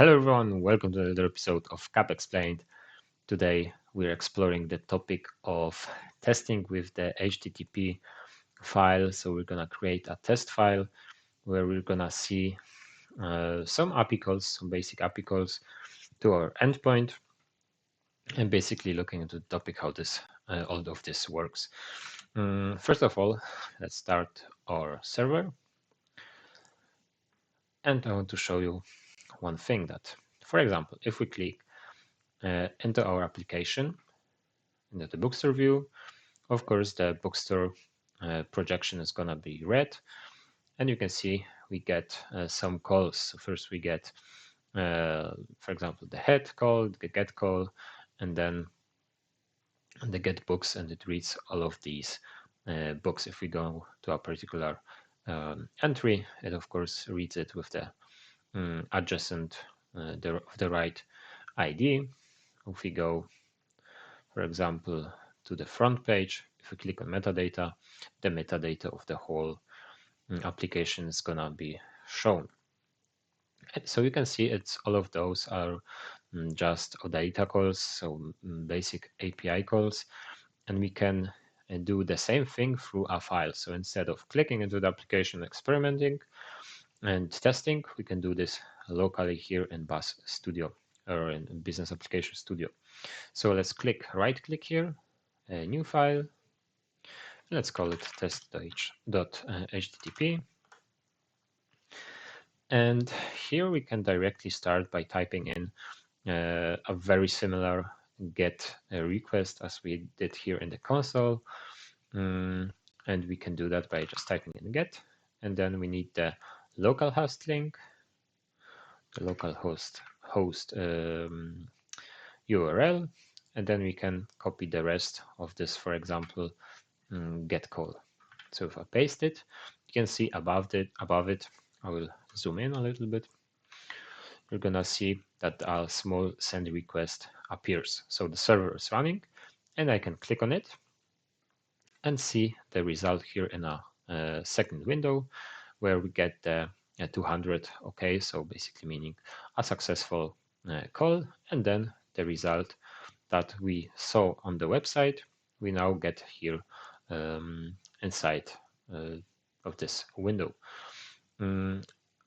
Hello everyone, welcome to another episode of CAP Explained. Today we're exploring the topic of testing with the HTTP file. So we're gonna create a test file where we're gonna see some API calls, some basic API calls to our endpoint, and basically looking into the topic how this all of this works. First of all, let's start our server, and I want to show you one thing that, for example, if we click into our application, into the bookstore view, of course, the bookstore projection is going to be red. And you can see we get some calls. So first we get, for example, the head call, the get call, and then the get books, and it reads all of these books. If we go to a particular entry, it of course reads it with the adjacent, the right ID. If we go, for example, to the front page, if we click on metadata, the metadata of the whole application is gonna be shown. And so you can see it's all of those are just OData calls, so basic API calls, and we can do the same thing through a file. So instead of clicking into the application, experimenting and testing, we can do this locally here in Bus Studio or in Business Application Studio. So let's right click here, a new file. Let's call it test.http. And here we can directly start by typing in a very similar get request as we did here in the console. And we can do that by just typing in get. And then we need the localhost link, the localhost URL. And then we can copy the rest of this, for example, get call. So if I paste it, you can see above it, I will zoom in a little bit. You're gonna see that a small send request appears. So the server is running, and I can click on it and see the result here in a second window where we get the 200 OK. So basically meaning a successful call, and then the result that we saw on the website, we now get here inside of this window.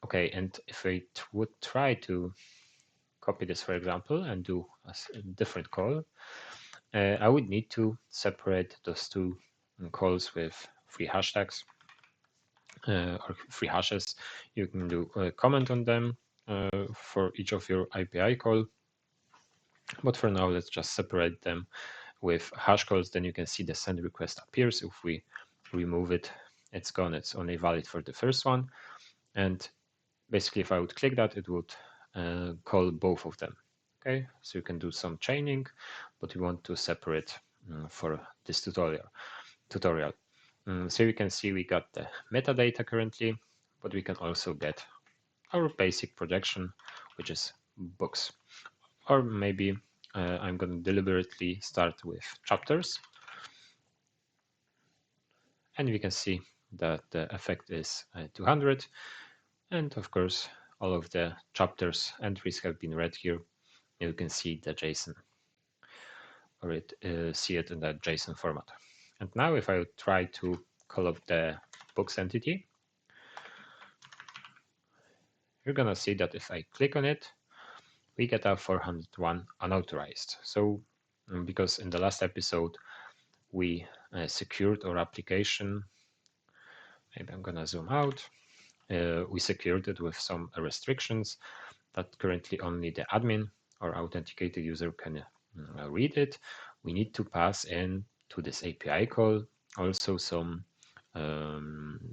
Okay, and if I would try to copy this, for example, and do a different call, I would need to separate those two calls with 3 hashtags or 3 hashes. You can do a comment on them for each of your API call. But for now, let's just separate them with hash calls. Then you can see the send request appears. If we remove it, it's gone. It's only valid for the first one. And basically, if I would click that, it would call both of them. Okay, so you can do some chaining, but we want to separate for this tutorial. So you can see we got the metadata currently, but we can also get our basic projection, which is books. Or maybe I'm going to deliberately start with chapters. And we can see that the effect is 200. And of course, all of the chapters entries have been read here. You can see the JSON, or see it in the JSON format. And now if I would try to call up the books entity, you're going to see that if I click on it, we get a 401 unauthorized. So because in the last episode, we secured our application. Maybe I'm going to zoom out. We secured it with some restrictions that currently only the admin or authenticated user can read it. We need to pass in to this API call also some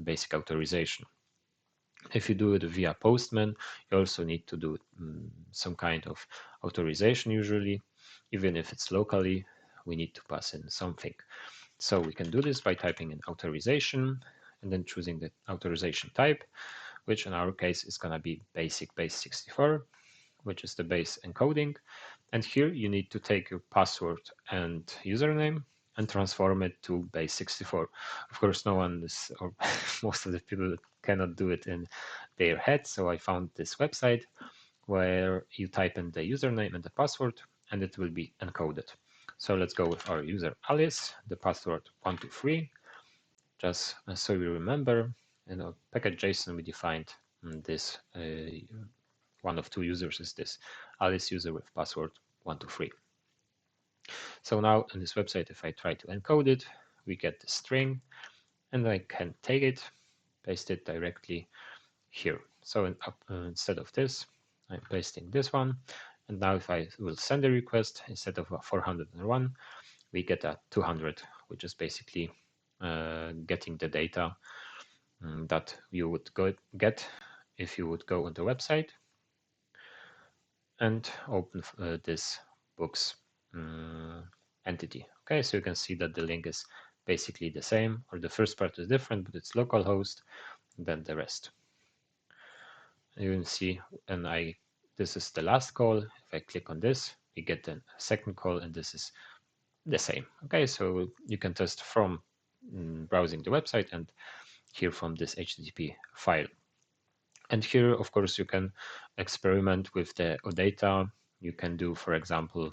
basic authorization. If you do it via Postman, you also need to do some kind of authorization usually. Even if it's locally, we need to pass in something. So we can do this by typing in authorization and then choosing the authorization type, which in our case is going to be basic base64, which is the base encoding. And here you need to take your password and username and transform it to base64. Of course, no one is, or most of the people cannot do it in their head. So I found this website where you type in the username and the password, and it will be encoded. So let's go with our user Alice, the password 123, just so we remember. In our package.json, we defined this one of two users is this Alice user with password 123. So now in this website, if I try to encode it, we get the string, and I can take it, paste it directly here. So instead of this, I'm pasting this one. And now if I will send a request, instead of a 401, we get a 200, which is basically getting the data that you would get if you would go on the website and open this books entity. Okay, so you can see that the link is basically the same, or the first part is different, but it's localhost than the rest. You can see, and this is the last call. If I click on this, we get a second call, and this is the same. Okay, so you can test from browsing the website and here from this HTTP file. And here, of course, you can experiment with the OData. You can do, for example,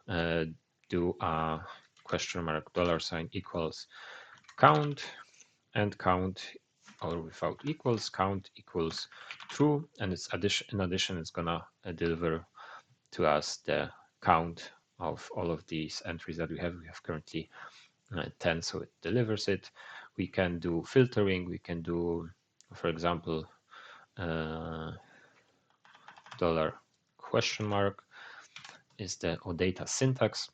do a question mark $ equals count, and count, or without equals, count equals true, and it's in addition it's gonna deliver to us the count of all of these entries that we have. We have currently 10, so it delivers it. We can do filtering. We can do, for example, $question mark is the OData syntax.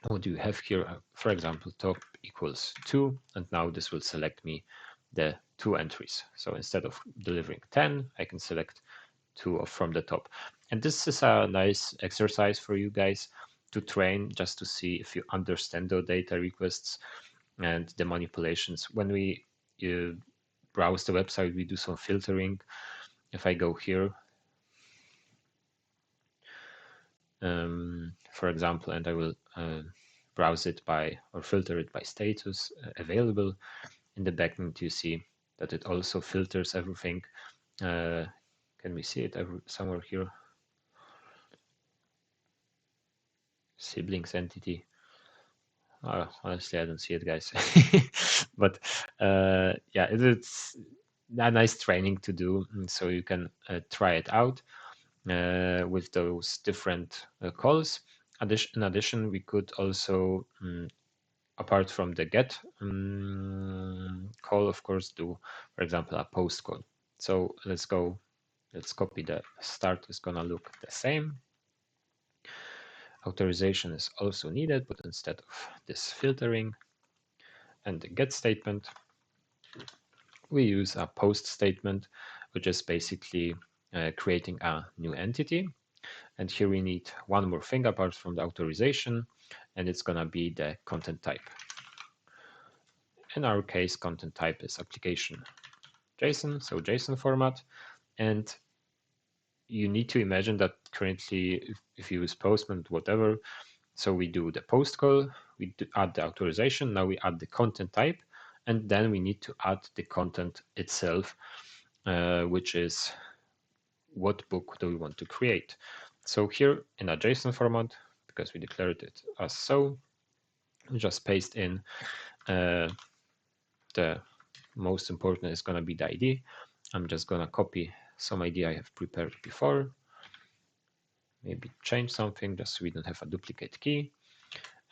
What do you have here? For example, top equals 2, and now this will select me the 2 entries. So instead of delivering 10, I can select 2 from the top. And this is a nice exercise for you guys to train, just to see if you understand the data requests and the manipulations. When we browse the website, we do some filtering. If I go here, for example, and I will browse it by, or filter it by status available, in the backend you see that it also filters everything. Can we see it somewhere here? Siblings entity. Honestly, I don't see it, guys. But yeah, it's a nice training to do, so you can try it out with those different calls. In addition, we could also, apart from the get call, of course, do, for example, a post call. So let's copy the start. Is gonna look the same. Authorization is also needed, but instead of this filtering and the get statement, we use a post statement, which is basically creating a new entity. And here we need one more thing apart from the authorization, and it's gonna be the content type. In our case, content type is application JSON, so JSON format. And you need to imagine that currently, if you use Postman, whatever, so we do the post call, we add the authorization, now we add the content type, and then we need to add the content itself, which is what book do we want to create. So here in a JSON format, because we declared it as so, we just paste in the most important is going to be the ID. I'm just going to copy some ID I have prepared before. Maybe change something just so we don't have a duplicate key.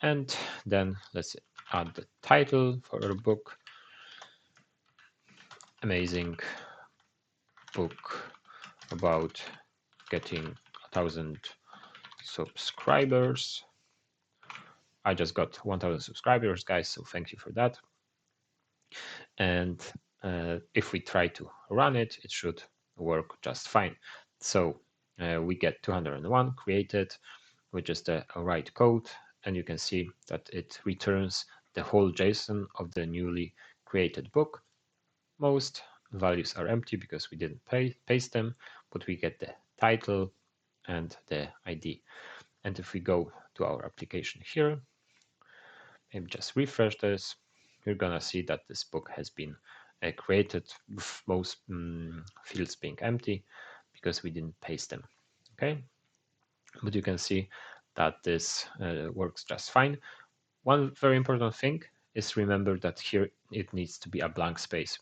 And then let's add the title for our book. Amazing book about getting 1,000 subscribers. I just got 1,000 subscribers, guys, so thank you for that. And if we try to run it, it should work just fine. So we get 201 created, which is the right code, and you can see that it returns the whole JSON of the newly created book. Most values are empty because we didn't paste them, but we get the title and the ID. And if we go to our application here, maybe just refresh this, you're gonna see that this book has been created with most fields being empty, because we didn't paste them. Okay, but you can see that this works just fine. One very important thing is remember that here it needs to be a blank space.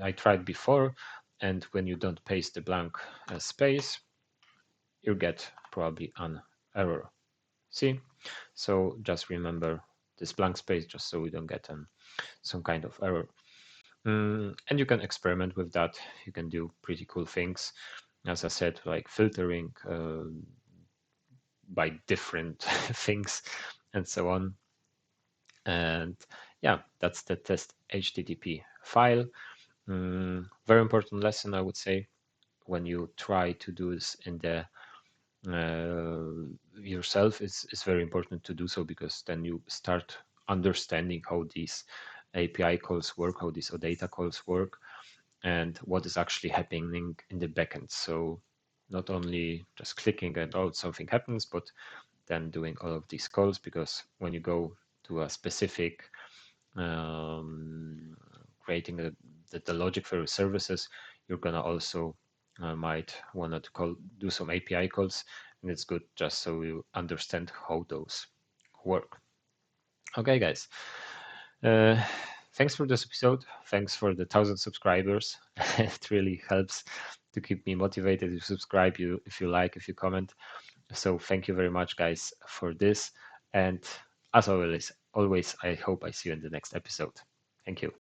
I tried before, and when you don't paste the blank space, you get probably an error. See? So just remember this blank space just so we don't get some kind of error. And you can experiment with that. You can do pretty cool things. As I said, like filtering by different things and so on. And yeah, that's the test HTTP file. Very important lesson, I would say, when you try to do this in the yourself, it's very important to do so, because then you start understanding how these API calls work, how these OData calls work, and what is actually happening in the backend. So not only just clicking and oh, something happens, but then doing all of these calls, because when you go to a specific creating the logic for your services, you're gonna also might want to do some API calls, and it's good just so you understand how those work. Okay, guys. Uh, Thanks for this episode. Thanks for the 1,000 subscribers. It really helps to keep me motivated. You subscribe, you if you like, if you comment. So thank you very much, guys, for this. And as always, I hope I see you in the next episode. Thank you.